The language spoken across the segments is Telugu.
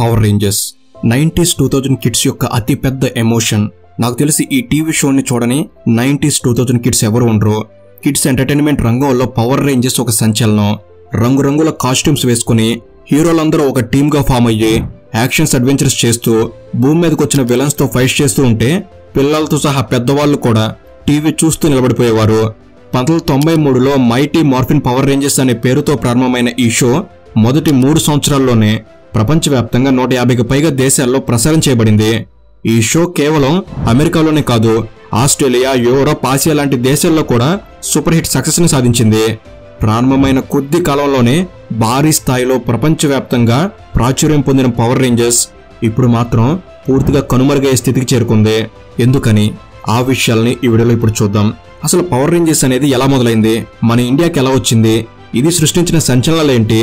పవర్ రేంజర్స్ 90s 2000 కిడ్స్ యొక్క అతి పెద్ద ఎమోషన్. నాకు తెలిసి ఈ టీవీ షోని చూడని 90s 2000 కిడ్స్ ఎవరు ఉండరు. కిడ్స్ ఎంటర్టైన్మెంట్ రంగంలో పవర్ రేంజర్స్ ఒక సంచలనం. రంగురంగుల కాస్ట్యూమ్స్ వేసుకుని హీరోలందరూ ఒక టీమ్ గా ఫామ్ అయ్యి యాక్షన్స్ అడ్వెంచర్స్ చేస్తూ భూమి మీదకి వచ్చిన విలన్స్ తో ఫైట్ చేస్తూ ఉంటే పిల్లలతో సహా పెద్దవాళ్ళు కూడా టీవీ చూస్తూ నిలబడిపోయేవారు. 1993లో మైటీ మార్ఫిన్ పవర్ రేంజర్స్ అనే పేరుతో ప్రారంభమైన ఈ షో మొదటి 3 సంవత్సరాల్లోనే ప్రపంచవ్యాప్తంగా 150కి పైగా దేశాల్లో ప్రసారం చేయబడింది. ఈ షో కేవలం అమెరికాలోనే కాదు, ఆస్ట్రేలియా, యూరోప్, ఆసియా లాంటి దేశాల్లో కూడా సూపర్ హిట్ సక్సెస్ ని సాధించింది. ప్రారంభమైన కొద్ది కాలంలోనే భారీ స్థాయిలో ప్రపంచవ్యాప్తంగా ప్రాచుర్యం పొందిన పవర్ రేంజర్స్ ఇప్పుడు మాత్రం పూర్తిగా కనుమరుగయ్యే స్థితికి చేరుకుంది. ఎందుకని? ఆ విషయాల్ని ఈ వీడియోలో ఇప్పుడు చూద్దాం. అసలు పవర్ రేంజర్స్ అనేది ఎలా మొదలైంది, మన ఇండియాకి ఎలా వచ్చింది, ఇది సృష్టించిన సంచలనాలేంటి,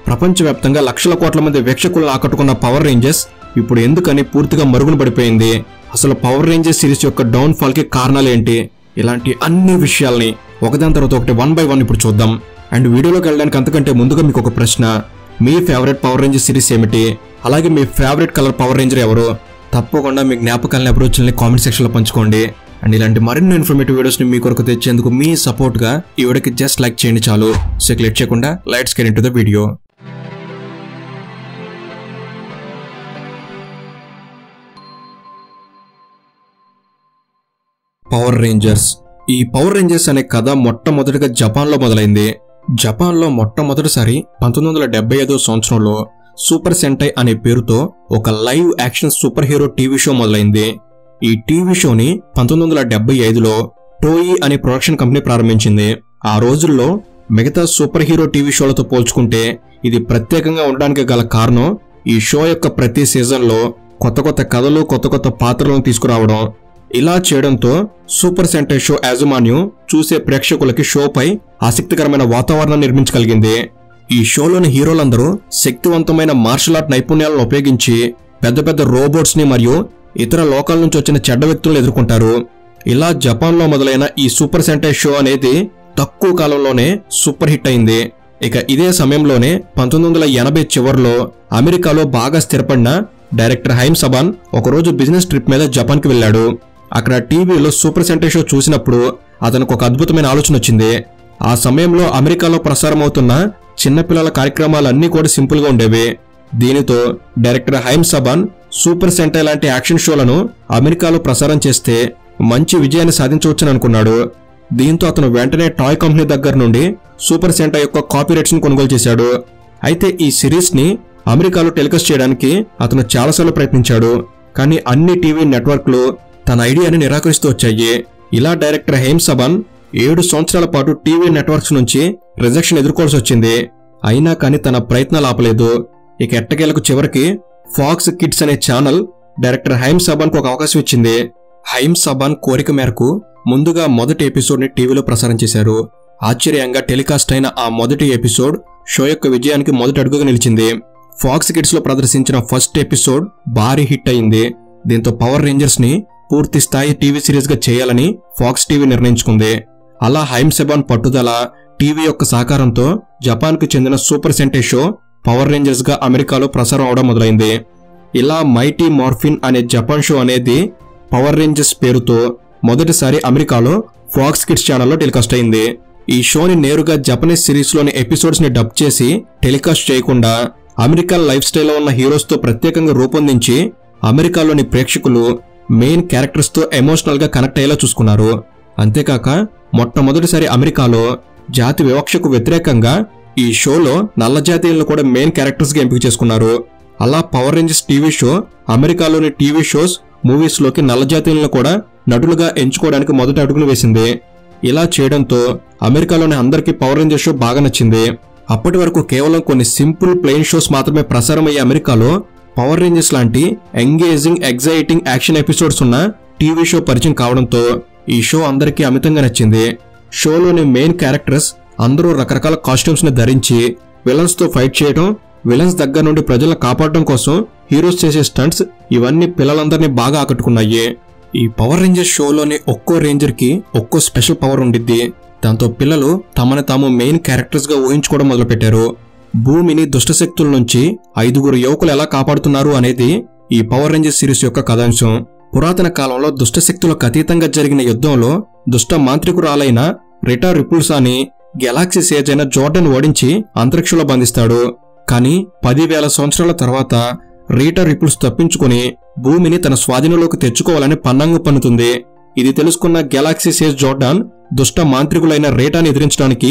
ప్రపంచవ్యాప్తంగా లక్షల కోట్ల మంది వీక్షకులను ఆకట్టుకున్న పవర్ రేంజర్స్ ఇప్పుడు ఎందుకని పూర్తిగా మరుగున పడిపోయింది, అసలు పవర్ రేంజర్స్ సిరీస్ యొక్క డౌన్ ఫాల్ కి కారణాలేంటి, ఇలాంటి అన్ని విషయాల్ని ఒకదాని తర్వాత ఒకటి 1 by 1 ఇప్పుడు చూద్దాం. అండ్ వీడియోలోకి వెళ్ళడానికి అంతకంటే ముందుగా మీకు ఒక ప్రశ్న, మీ ఫేవరెట్ పవర్ రేంజర్ సిరీస్ ఏమిటి, అలాగే మీ ఫేవరెట్ కలర్ పవర్ రేంజర్ ఎవరు? తప్పకుండా మీ జ్ఞాపకాలని అభిరుచుల్ని కామెంట్ సెక్షన్ లో పంచుకోండి. అండ్ ఇలాంటి మరిన్ని ఇన్ఫర్మేటివ్ వీడియోస్ ని మీ కొరకు తెచ్చేందుకు మీ సపోర్ట్ గా ఈ వీడియోకి జస్ట్ లైక్ చేయండి చాలు. సో లేట్ చేయకుండా let's get into the video. Power Rangers. ఈ పవర్ రేంజర్స్ అనే కథ మొట్టమొదటిగా జపాన్ లో మొదలైంది. జపాన్ లో మొట్టమొదటిసారి 1975 సంవత్సరంలో సూపర్ సెంటై అనే పేరుతో ఒక live action super hero TV show మొదలైంది. ఈ టీవీ షోని 1975లో టోయి అనే ప్రొడక్షన్ కంపెనీ ప్రారంభించింది. ఆ రోజుల్లో మిగతా సూపర్ హీరో టీవీ షోలతో పోల్చుకుంటే ఇది ప్రత్యేకంగా ఉండడానికి గల కారణం ఈ షో యొక్క ప్రతి సీజన్లో కొత్త కొత్త కథలు, కొత్త కొత్త పాత్రలను తీసుకురావడం. ఇలా చేయడంతో సూపర్ సెంటై షో యాజమాన్యం చూసే ప్రేక్షకులకి షోపై ఆసక్తికరమైన వాతావరణాన్ని నిర్మించగలిగింది. ఈ షోలోని హీరోలందరూ శక్తివంతమైన మార్షల్ ఆర్ట్ నైపుణ్యాలను ఉపయోగించి పెద్ద పెద్ద రోబోట్స్ ని మరియు ఇతర లోకాల నుంచి వచ్చిన చెడ్డ వ్యక్తులను ఎదుర్కొంటారు. ఇలా జపాన్ లో మొదలైన ఈ సూపర్ సెంటై షో అనేది తక్కువ కాలంలోనే సూపర్ హిట్ అయింది. ఇక ఇదే సమయంలోనే 1980 చివరిలో అమెరికాలో బాగా స్థిరపడిన డైరెక్టర్ హైమ్ సబాన్ ఒకరోజు బిజినెస్ ట్రిప్ మీద జపాన్ కి వెళ్లాడు. అక్కడ టీవీలో సూపర్ సెంటై షో చూసినప్పుడు అతనికి ఒక అద్భుతమైన ఆలోచన వచ్చింది. ఆ సమయంలో అమెరికాలో ప్రసారం అవుతున్న చిన్నపిల్లల కార్యక్రమాలన్నీ కూడా సింపుల్ గా ఉండేవి. దీనితో డైరెక్టర్ హైమ్ సబాన్ సూపర్ సెంటై లాంటి యాక్షన్ షోలను అమెరికాలో ప్రసారం చేస్తే మంచి విజయాన్ని సాధించవచ్చని అనుకున్నాడు. దీంతో అతను వెంటనే టాయ్ కంపెనీ దగ్గర నుండి సూపర్ సెంటై యొక్క కాపీరైట్స్ ని కొనుగోలు చేశాడు. అయితే ఈ సిరీస్ ని అమెరికాలో టెలికాస్ట్ చేయడానికి అతను చాలాసార్లు ప్రయత్నించాడు. కానీ అన్ని టీవీ నెట్వర్క్లు తన ఐడియాని నిరాకరిస్తూ వచ్చాయి. ఇలా డైరెక్టర్ హైమ్ సబాన్ 7 సంవత్సరాల పాటు టీవీ నెట్వర్క్స్ నుంచి రిజెక్షన్ ఎదుర్కోవాల్సి వచ్చింది. అయినా కానీ తన ప్రయత్నాలు ఆపలేదు. ఇక ఎట్టకేలకు చివరికి ఫాక్స్ కిడ్స్ అనే ఛానల్ డైరెక్టర్ హైమ్ సబాన్ కు ఒక అవకాశం ఇచ్చింది. హైమ్ సబాన్ కోరిక మేరకు ముందుగా మొదటి ఎపిసోడ్ ని టీవీలో ప్రసారం చేశారు. ఆశ్చర్యంగా టెలికాస్ట్ అయిన ఆ మొదటి ఎపిసోడ్ షో యొక్క విజయానికి మొదటి అడుగుగా నిలిచింది. ఫాక్స్ కిడ్స్ లో ప్రదర్శించిన ఫస్ట్ ఎపిసోడ్ భారీ హిట్ అయింది. దీంతో పవర్ రేంజర్స్ ని పూర్తి స్థాయి టీవీ సిరీస్ గా చేయాలని ఫాక్స్ టీవీ నిర్ణయించుకుంది. అలా హైమ్ సబాన్ పట్టుదల, టీవీ యొక్క సహకారంతో జపాన్ కు చెందిన సూపర్ సెంటై షో పవర్ రేంజర్స్ గా అమెరికాలో ప్రసారం అవడం మొదలైంది. ఇలా మైటీ మార్ఫిన్ అనే జపాన్ షో అనేది పవర్ రేంజర్స్ పేరుతో మొదటిసారి అమెరికాలో ఫాక్స్ కిడ్స్ ఛానల్లో టెలికాస్ట్ అయింది. ఈ షోని నేరుగా జపనీస్ సిరీస్ లోని ఎపిసోడ్స్ ని డబ్ చేసి టెలికాస్ట్ చేయకుండా అమెరికన్ లైఫ్ స్టైల్లో ఉన్న హీరోస్ తో ప్రత్యేకంగా రూపొందించి అమెరికాలోని ప్రేక్షకులు మెయిన్ క్యారెక్టర్స్ తో ఎమోషనల్ గా కనెక్ట్ అయ్యేలా చూసుకున్నారు. అంతేకాక మొట్టమొదటిసారి అమెరికాలో జాతి వివక్షకు వ్యతిరేకంగా ఈ షోలో నల్ల జాతీయులను కూడా మెయిన్ క్యారెక్టర్స్ గా ఎంపిక చేసుకున్నారు. అలా పవర్ రేంజర్స్ టీవీ షో అమెరికాలోని టీవీ షోస్, మూవీస్ లోకి నల్ల జాతీయులను కూడా నటులుగా ఎంచుకోవడానికి మొదటి అడుగును వేసింది. ఇలా చేయడంతో అమెరికాలోని అందరికీ పవర్ రేంజర్ షో బాగా నచ్చింది. అప్పటి వరకు కేవలం కొన్ని సింపుల్ ప్లెయిన్ షోస్ మాత్రమే ప్రసారం అయ్యే అమెరికాలో పవర్ రేంజర్స్ లాంటి ఎంగేజింగ్, ఎగ్జైటింగ్ యాక్షన్ ఎపిసోడ్స్ ఉన్న టీవీ షో పరిచయం కావడంతో ఈ షో అందరికీ అమితంగా నచ్చింది. షోలోని మెయిన్ క్యారెక్టర్స్ అందరూ రకరకాల కాస్ట్యూమ్స్ ని ధరించి విలన్స్ తో ఫైట్ చేయడం, విలన్స్ దగ్గర నుండి ప్రజలను కాపాడడం కోసం హీరోస్ చేసే స్టంట్స్, ఇవన్నీ పిల్లలందరినీ బాగా ఆకట్టుకున్నాయి. ఈ పవర్ రేంజర్స్ షోలోని ఒక్కో రేంజర్ కి ఒక్కో స్పెషల్ పవర్ ఉండిద్ది. దాంతో పిల్లలు తమని తాము మెయిన్ క్యారెక్టర్స్ గా ఊహించుకోవడం మొదలుపెట్టారు. భూమిని దుష్టశక్తుల నుంచి 5 యువకులు ఎలా కాపాడుతున్నారు అనేది ఈ పవర్ రేంజర్స్ సిరీస్ యొక్క కథాంశం. పురాతన కాలంలో దుష్టశక్తులకు అతీతంగా జరిగిన యుద్ధంలో దుష్ట మాంత్రికురాలైన రిటా రిపుల్సాని గెలాక్సీ సేజ్ అయిన జోర్డన్ ఓడించి అంతరిక్షంలో బంధిస్తాడు. కానీ 10,000 సంవత్సరాల తర్వాత రీటా రిపుల్స్ తప్పించుకుని భూమిని తన స్వాధీనంలోకి తెచ్చుకోవాలని పన్నాంగు పన్నుతుంది. ఇది తెలుసుకున్న గెలాక్సీ సేజ్ జోర్డాన్ దుష్ట మాంత్రికులైన రీటాని ఎదిరించడానికి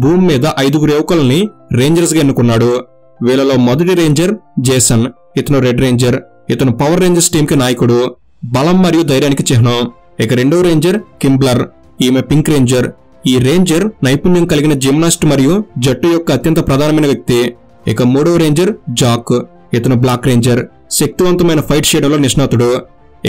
భూమి మీద 5 యువకుల్ని రేంజర్స్ గా ఎన్నుకున్నాడు. వీళ్ళలో మొదటి రేంజర్ జేసన్. ఇతను రెడ్ రేంజర్. ఇతను పవర్ రేంజర్స్ టీం కి నాయకుడు, బలం మరియు ధైర్యానికి చిహ్నం. ఇక రెండవ రేంజర్ కింబ్లర్. ఈమె పింక్ రేంజర్. ఈ రేంజర్ నైపుణ్యం కలిగిన జిమ్నాస్ట్ మరియు జట్టు యొక్క అత్యంత ప్రధానమైన వ్యక్తి. ఇక మూడవ రేంజర్ జాక్. ఇతను బ్లాక్ రేంజర్. శక్తివంతమైన ఫైట్ చేయడంలో నిష్ణాతుడు.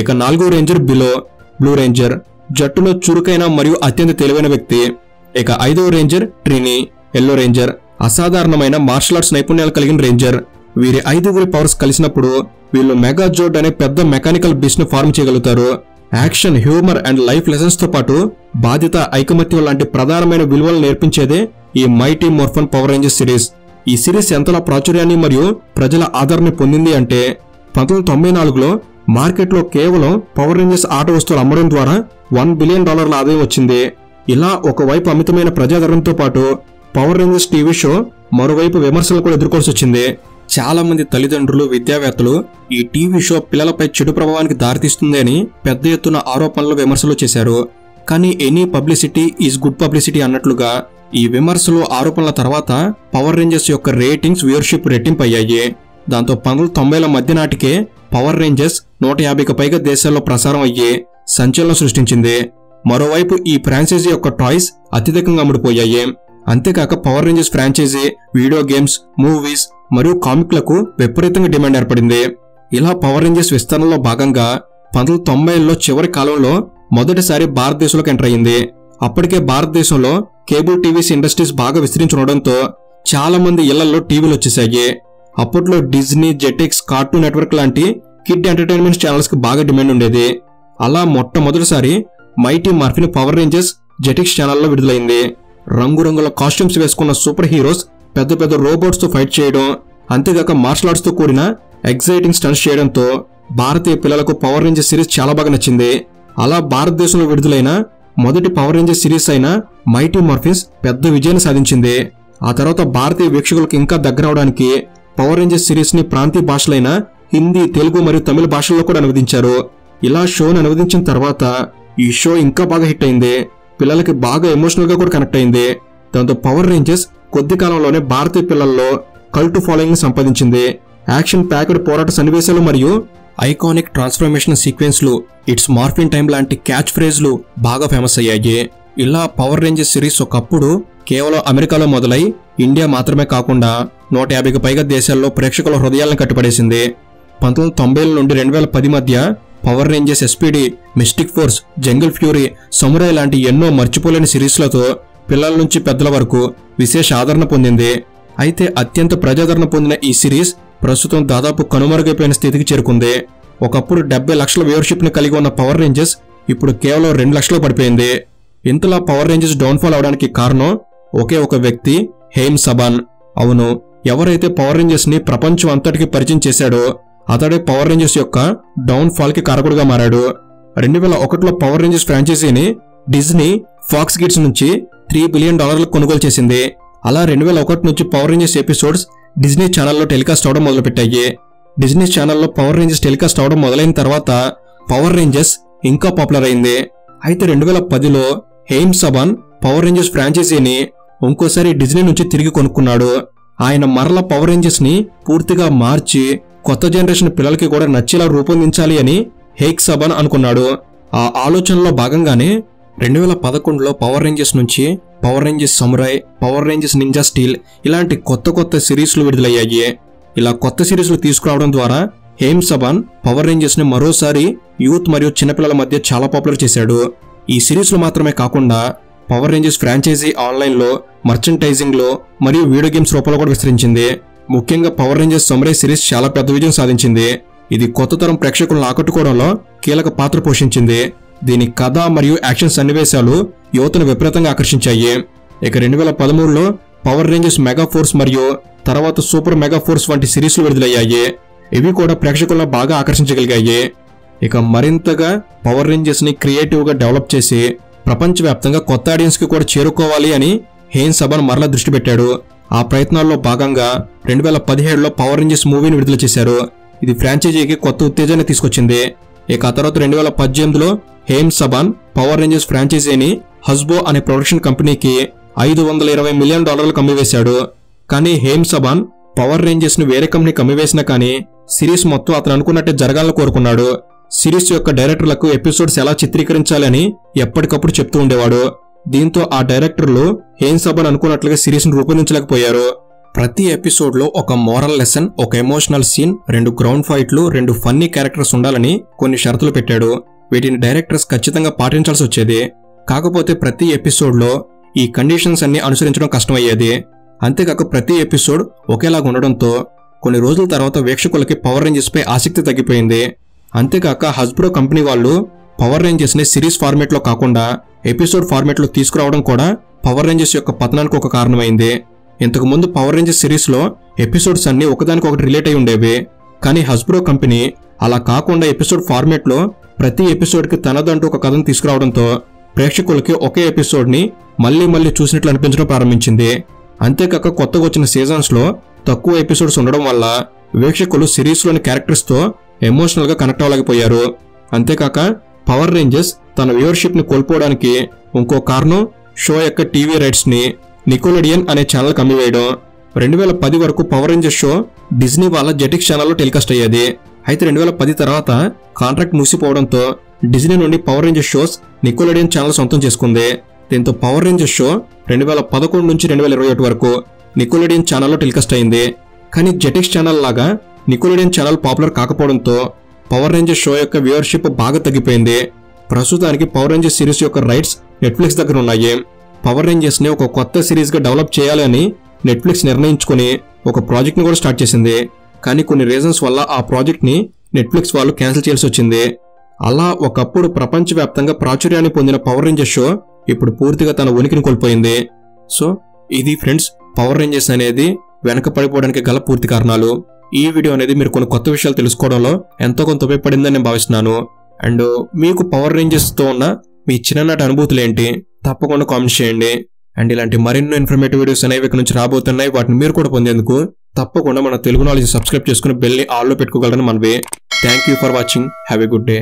ఇక నాలుగో రేంజర్ బిలో. Blue ranger. జట్టులో చురుకైన మరియు అత్యంత తెలివైన వ్యక్తి. ఇక ఐదవ రేంజర్ ట్రినీ. Yellow ranger. అసాధారణమైన మార్షల్ ఆర్ట్స్ నైపుణ్యాలు కలిగిన రేంజర్. వీరి 5 పవర్స్ కలిసినప్పుడు వీళ్ళు మెగాజోర్డ్ అనే పెద్ద మెకానికల్ బీస్ట్ ను ఫార్మ్ చేయగలుగుతారు. Action, humour and life lessons తో పాటు బాధ్యత, ఐకమత్యం లాంటి ప్రధానమైన విలువలు నేర్పించేదే ఈ మైటీ మోర్ఫన్ పవర్ రేంజర్స్ సిరీస్. ఈ సిరీస్ ఎంతలా ప్రాచుర్యాన్ని మరియు ప్రజల ఆదరణ పొందింది అంటే 1994లో మార్కెట్లో కేవలం పవర్ రేంజర్స్ ఆట వస్తువులు అమ్మడం ద్వారా $1 బిలియన్ ఆదాయం వచ్చింది. ఇలా ఒకవైపు అమితమైన ప్రజాదరణతో పాటు పవర్ రేంజర్స్ టీవీ షో మరోవైపు విమర్శలు కూడా ఎదుర్కోవాల్సి వచ్చింది. చాలా మంది తల్లిదండ్రులు, విద్యావేత్తలు ఈ టీవీ షో పిల్లలపై చెడు ప్రభావానికి దారితీస్తుంది అని పెద్ద ఎత్తున ఆరోపణలు, విమర్శలు చేశారు. కానీ any publicity is good publicity అన్నట్లుగా ఈ విమర్శలు, ఆరోపణల తర్వాత పవర్ రేంజర్స్ యొక్క రేటింగ్స్, వ్యూవర్షిప్ రెట్టింపు అయ్యాయి. దాంతో 1990ల మధ్య నాటికే పవర్ రేంజర్స్ 150కి పైగా దేశాల్లో ప్రసారం అయ్యి సంచలనం సృష్టించింది. మరోవైపు ఈ ఫ్రాంచైజీ యొక్క టాయ్స్ అత్యధికంగా అమ్ముడుపోయాయి. అంతేకాక Power Rangers franchise video games, movies మరియు కామిక్లకు విపరీతంగా డిమాండ్ ఏర్పడింది. ఇలా పవర్ రేంజర్స్ విస్తరణలో భాగంగా 1990ల్లో చివరి కాలంలో మొదటిసారి భారతదేశంలోకి ఎంటర్ అయింది. అప్పటికే భారతదేశంలో కేబుల్ టీవీస్ ఇండస్ట్రీస్ బాగా విస్తరించుండడంతో చాలా మంది ఇళ్లలో టీవీలు వచ్చేసాయి. అప్పట్లో డిజ్నీ, జెటెక్స్, కార్టూన్ నెట్వర్క్ లాంటి కిడ్ ఎంటర్టైన్మెంట్ ఛానల్స్ కి బాగా డిమాండ్ ఉండేది. అలా మొట్టమొదటిసారి mighty morphine power Rangers Jetix ఛానల్లో విడుదలైంది. రంగురంగుల కాస్ట్యూమ్స్ వేసుకున్న సూపర్ హీరోస్ పెద్ద పెద్ద రోబోట్స్ తో ఫైట్ చేయడం, అంతేగాక మార్షల్ ఆర్ట్స్ తో కూడిన ఎగ్జైటింగ్ స్టంట్స్ చేయడంతో భారతీయ పిల్లలకు పవర్ రేంజర్స్ సిరీస్ చాలా బాగా నచ్చింది. అలా భారతదేశంలో విడుదలైన మొదటి పవర్ రేంజర్స్ సిరీస్ అయిన మైటీ మార్ఫిన్స్ పెద్ద విజయాన్ని సాధించింది. ఆ తర్వాత భారతీయ వీక్షకులకు ఇంకా దగ్గర అవడానికి పవర్ రేంజర్స్ సిరీస్ ని ప్రాంతీయ భాషలైన హిందీ, తెలుగు మరియు తమిళ భాషల్లో కూడా అనువదించారు. ఇలా షోను అనువదించిన తర్వాత ఈ షో ఇంకా బాగా హిట్ అయింది. పిల్లలకి బాగా ఎమోషనల్ గా కూడా కనెక్ట్ అయింది. దాంతో పవర్ రేంజర్స్ కొద్ది కాలంలోనే భారతీయ పిల్లల్లో కల్ట్ ఫాలోయింగ్ ని సంపాదించింది. యాక్షన్ ప్యాక్డ్ పోరాట సన్నివేశాలు మరియు ఐకానిక్ ట్రాన్స్ఫర్మేషన్ సీక్వెన్స్లు, ఇట్స్ మార్ఫిన్ టైం లాంటి క్యాచ్ ఫ్రేజ్లు బాగా ఫేమస్ అయ్యాయి. ఇలా పవర్ రేంజర్స్ సిరీస్ ఒకప్పుడు కేవలం అమెరికాలో మొదలై ఇండియా మాత్రమే కాకుండా 150కి పైగా దేశాల్లో ప్రేక్షకుల హృదయాలను కట్టిపడేసింది. 1990ల నుండి 2010 మధ్య power Rangers, SPD, mystic force, jungle fury, samurai లాంటి ఎన్నో మర్చిపోలేని సిరీస్లతో పిల్లల నుంచి పెద్దల వరకు విశేష ఆదరణ పొందింది. అయితే అత్యంత ప్రజాదరణ పొందిన ఈ సిరీస్ ప్రస్తుతం దాదాపు కనుమరుగైపోయిన స్థితికి చేరుకుంది. ఒకప్పుడు 70 లక్షల వ్యూవర్షిప్ ని కలిగి ఉన్న పవర్ రేంజర్స్ ఇప్పుడు కేవలం 2 లక్షలు పడిపోయింది. ఇంతలా పవర్ రేంజర్స్ డౌన్ఫాల్ అవడానికి కారణం ఒకే ఒక వ్యక్తి, హేమ్ సబాన్. అవును, ఎవరైతే పవర్ రేంజర్స్ ని ప్రపంచం అంతటికి పరిచయం చేశాడో అతడే పవర్ రేంజర్స్ యొక్క డౌన్ ఫాల్ కి కారకుడుగా మారాడు. 2001లో పవర్ రేంజర్స్ ఫ్రాంచైజీని డిజ్నీ ఫాక్స్ కిడ్స్ నుంచి $3 బిలియన్ కొనుగోలు చేసింది. అలా 2001 నుంచి పవర్ రేంజర్స్ ఎపిసోడ్స్ డిజ్నీ ఛానల్లో టెలికాస్ట్ అవడం మొదలుపెట్టాయి. డిజ్నీ ఛానల్లో పవర్ రేంజర్స్ టెలికాస్ట్ అవడం మొదలైన తర్వాత పవర్ రేంజర్స్ ఇంకా పాపులర్ అయింది. అయితే 2010లో హేమ్ సబాన్ పవర్ రేంజర్స్ ఫ్రాంచైజీని ఇంకోసారి డిజ్నీ నుంచి తిరిగి కొనుక్కున్నాడు. ఆయన మరల పవర్ రేంజర్స్ ని పూర్తిగా మార్చి కొత్త జనరేషన్ పిల్లలకి కూడా నచ్చేలా రూపొందించాలి అని హేక్ సబాన్ అనుకున్నాడు. ఆ ఆలోచనలో భాగంగానే 2011లో పవర్ రేంజర్స్ నుంచి Power Rangers samurai, power Rangers ninja steel ఇలాంటి కొత్త సిరీస్లు విడుదలయ్యాయి. ఇలా కొత్త సిరీస్లు తీసుకురావడం ద్వారా హేమ్ సబాన్ పవర్ రేంజర్స్ ని మరోసారి యూత్ మరియు చిన్నపిల్లల మధ్య చాలా పాపులర్ చేశాడు. ఈ సిరీస్లు మాత్రమే కాకుండా పవర్ రేంజర్స్ ఫ్రాంచైజీ ఆన్లైన్లో, మర్చెంటైజింగ్లో మరియు వీడియో గేమ్స్ రూపంలో కూడా విస్తరించింది. ముఖ్యంగా పవర్ రేంజర్స్ సమురాయ్ సిరీస్ చాలా పెద్ద విజయం సాధించింది. ఇది కొత్త తరం ప్రేక్షకులను ఆకట్టుకోవడంలో కీలక పాత్ర పోషించింది. దీని కథ మరియు యాక్షన్ సన్నివేశాలు యువతను విపరీతంగా ఆకర్షించాయి. ఇక 2013లో పవర్ రేంజర్స్ మెగా ఫోర్స్ మరియు తర్వాత సూపర్ మెగా ఫోర్స్ వంటి సిరీస్లు విడుదలయ్యాయి. ఇవి కూడా ప్రేక్షకులను బాగా ఆకర్షించగలిగాయి. ఇక మరింతగా పవర్ రేంజర్స్ ని క్రియేటివ్ గా డెవలప్ చేసి ప్రపంచవ్యాప్తంగా కొత్త ఆడియన్స్ కి కూడా చేరుకోవాలి అని హేన్ సబాన్ మరలా దృష్టి పెట్టాడు. ఆ ప్రయత్నాల్లో భాగంగా 2017లో పవర్ రేంజర్స్ మూవీని విడుదల చేశారు. ఇది ఫ్రాంచైజీకి కొత్త ఉత్తేజాన్ని తీసుకొచ్చింది. ఇక ఆ తర్వాత 2018లో హేన్ సబాన్ పవర్ రేంజర్స్ ఫ్రాంచైజీని హస్బో అనే ప్రొడక్షన్ కంపెనీకి $520 మిలియన్ అమ్మివేశాడు. కానీ హేన్ సబాన్ పవర్ రేంజర్స్ ని వేరే కంపెనీకి అమ్మివేసినా కానీ సిరీస్ మొత్తం అతను అనుకున్నట్టే జరగాలని కోరుకున్నాడు. సిరీస్ యొక్క డైరెక్టర్లకు ఎపిసోడ్స్ ఎలా చిత్రీకరించాలి అని ఎప్పటికప్పుడు చెప్తూ ఉండేవాడు. దీంతో ఆ డైరెక్టర్లు హేన్ సబాన్ అనుకున్నట్లుగా సిరీస్ ను రూపొందించలేకపోయారు. ప్రతి ఎపిసోడ్ లో ఒక మోరల్ లెసన్, ఒక ఎమోషనల్ సీన్, 2 గ్రౌండ్ ఫైట్లు, 2 ఫన్నీ క్యారెక్టర్స్ ఉండాలని కొన్ని షరతులు పెట్టాడు. వీటిని డైరెక్టర్స్ ఖచ్చితంగా పాటించాల్సి వచ్చేది. కాకపోతే ప్రతి ఎపిసోడ్ లో ఈ కండిషన్స్ అన్ని అనుసరించడం కష్టమయ్యేది. అంతేకాక ప్రతి ఎపిసోడ్ ఒకేలాగా ఉండడంతో కొన్ని రోజుల తర్వాత వీక్షకులకి పవర్ రేంజర్స్ పై ఆసక్తి తగ్గిపోయింది. అంతేకాక హస్బ్రో కంపెనీ వాళ్ళు పవర్ రేంజర్స్ ని సిరీస్ ఫార్మేట్ లో కాకుండా ఎపిసోడ్ ఫార్మేట్ లో తీసుకురావడం కూడా పవర్ రేంజర్స్ యొక్క పతనానికి ఒక కారణమైంది. ఇంతకు ముందు పవర్ రేంజర్స్ సిరీస్ లో ఎపిసోడ్స్ అన్ని ఒకదానికొకటి రిలేట్ అయి ఉండేవి. కానీ హస్బ్రో కంపెనీ అలా కాకుండా ఎపిసోడ్ ఫార్మేట్ లో ప్రతి ఎపిసోడ్ కి తనదంటూ ఒక కథను తీసుకురావడంతో ప్రేక్షకులకి ఒకే ఎపిసోడ్ ని మళ్లీ మళ్లీ చూసినట్లు అనిపించడం ప్రారంభించింది. అంతేకాక కొత్తగా వచ్చిన సీజన్స్ లో తక్కువ ఎపిసోడ్స్ ఉండడం వల్ల వీక్షకులు సిరీస్ లోని క్యారెక్టర్స్ తో ఎమోషనల్ గా కనెక్ట్ అవ్వలేకపోయారు. అంతేకాక పవర్ రేంజర్స్ తన వ్యూవర్షిప్ ని కోల్పోవడానికి ఇంకో కారణం షో యొక్క టీవీ రైట్స్ ని నికోలెడియన్ అనే ఛానల్ కి అమ్మివేయడం. 2010 వరకు పవర్ రేంజర్స్ షో డిజ్నీ వాళ్ళ జెటిక్స్ ఛానల్లో టెలికాస్ట్ అయ్యేది. అయితే 2010 తర్వాత కాంట్రాక్ట్ మూసిపోవడంతో డిజ్నీ నుండి పవర్ రేంజర్స్ షోస్ నికోలెడియన్ ఛానల్ సొంతం చేసుకుంది. దీంతో పవర్ రేంజర్స్ షో 2011 నుంచి 2021 వరకు నికోలెడియన్ ఛానల్లో టెలికాస్ట్ అయింది. కానీ జెటిక్స్ ఛానల్ లాగా నికోలెడియన్ ఛానల్ పాపులర్ కాకపోవడంతో పవర్ రేంజర్స్ షో యొక్క వ్యూవర్షిప్ బాగా తగ్గిపోయింది. ప్రస్తుతానికి పవర్ రేంజర్స్ సిరీస్ యొక్క రైట్స్ నెట్ఫ్లిక్స్ దగ్గర ఉన్నాయి. పవర్ రేంజర్స్ ని ఒక కొత్త సిరీస్ గా డెవలప్ చేయాలి అని నెట్ఫ్లిక్స్ నిర్ణయించుకుని ఒక ప్రాజెక్ట్ ని కూడా స్టార్ట్ చేసింది. కానీ కొన్ని రీజన్స్ వల్ల ఆ ప్రాజెక్ట్ ని నెట్ఫ్లిక్స్ వాళ్ళు క్యాన్సిల్ చేయాల్సి వచ్చింది. అలా ఒకప్పుడు ప్రపంచవ్యాప్తంగా ప్రాచుర్యాన్ని పొందిన పవర్ రేంజర్స్ షో ఇప్పుడు పూర్తిగా తన ఉనికిని కోల్పోయింది. సో ఇది ఫ్రెండ్స్ పవర్ రేంజర్స్ అనేది వెనక పడిపోవడానికి గల పూర్తి కారణాలు. ఈ వీడియో అనేది మీరు కొన్ని కొత్త విషయాలు తెలుసుకోవడంలో ఎంతో కొంత ఉపయోగపడిందని నేను భావిస్తున్నాను. అండ్ మీకు పవర్ రేంజర్స్ తో ఉన్న మీ చిన్ననాటి అనుభూతులు ఏంటి తప్పకుండా కామెంట్ చేయండి. అండ్ ఇలాంటి మరెన్నో ఇన్ఫర్మేటివ్ వీడియోస్ అనేవి ఇక్కడ నుంచి రాబోతున్నాయి. వాటిని మీరు కూడా పొందేందుకు తప్పకుండా మన తెలుగు నాలెడ్జ్ సబ్స్క్రైబ్ చేసుకుని బెల్ ని ఆల్ లో పెట్టుకోగలరని మనవి. Thank you for watching. Have a good day.